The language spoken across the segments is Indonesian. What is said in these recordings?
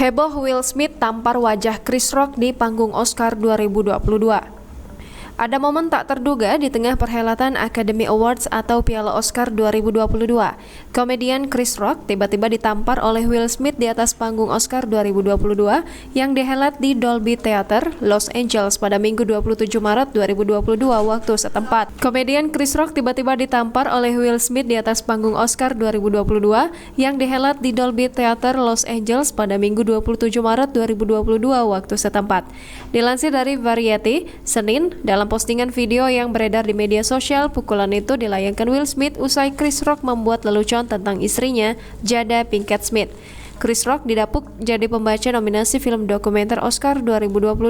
Heboh Will Smith tampar wajah Chris Rock di panggung Oscar 2022. Ada momen tak terduga di tengah perhelatan Academy Awards atau Piala Oscar 2022. Komedian Chris Rock tiba-tiba ditampar oleh Will Smith di atas panggung Oscar 2022 yang dihelat di Dolby Theater, Los Angeles pada Minggu 27 Maret 2022 waktu setempat. Komedian Chris Rock tiba-tiba ditampar oleh Will Smith di atas panggung Oscar 2022 yang dihelat di Dolby Theater, Los Angeles pada Minggu 27 Maret 2022 waktu setempat. Dilansir dari Variety, Senin, dalam postingan video yang beredar di media sosial, pukulan itu dilayangkan Will Smith usai Chris Rock membuat lelucon tentang istrinya, Jada Pinkett Smith. Chris Rock didapuk jadi pembaca nominasi film dokumenter Oscar 2022.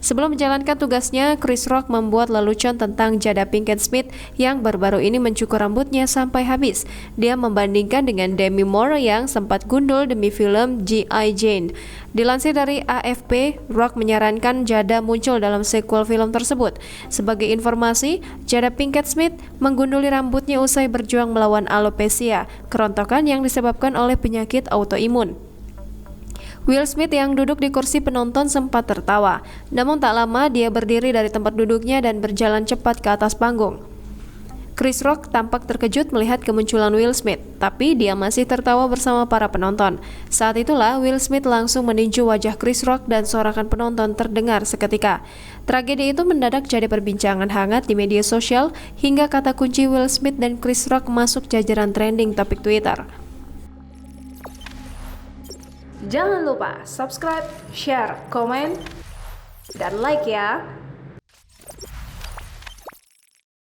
Sebelum menjalankan tugasnya, Chris Rock membuat lelucon tentang Jada Pinkett Smith yang baru-baru ini mencukur rambutnya sampai habis. Dia membandingkan dengan Demi Moore yang sempat gundul demi film G.I. Jane. Dilansir dari AFP, Rock menyarankan Jada muncul dalam sequel film tersebut. Sebagai informasi, Jada Pinkett Smith menggunduli rambutnya usai berjuang melawan alopecia, kerontokan yang disebabkan oleh penyakit autoimun. Will Smith yang duduk di kursi penonton sempat tertawa, namun tak lama dia berdiri dari tempat duduknya dan berjalan cepat ke atas panggung. Chris Rock tampak terkejut melihat kemunculan Will Smith, tapi dia masih tertawa bersama para penonton. Saat itulah Will Smith langsung meninju wajah Chris Rock dan sorakan penonton terdengar seketika. Tragedi itu mendadak jadi perbincangan hangat di media sosial hingga kata kunci Will Smith dan Chris Rock masuk jajaran trending topik Twitter. Jangan lupa subscribe, share, komen, dan like ya!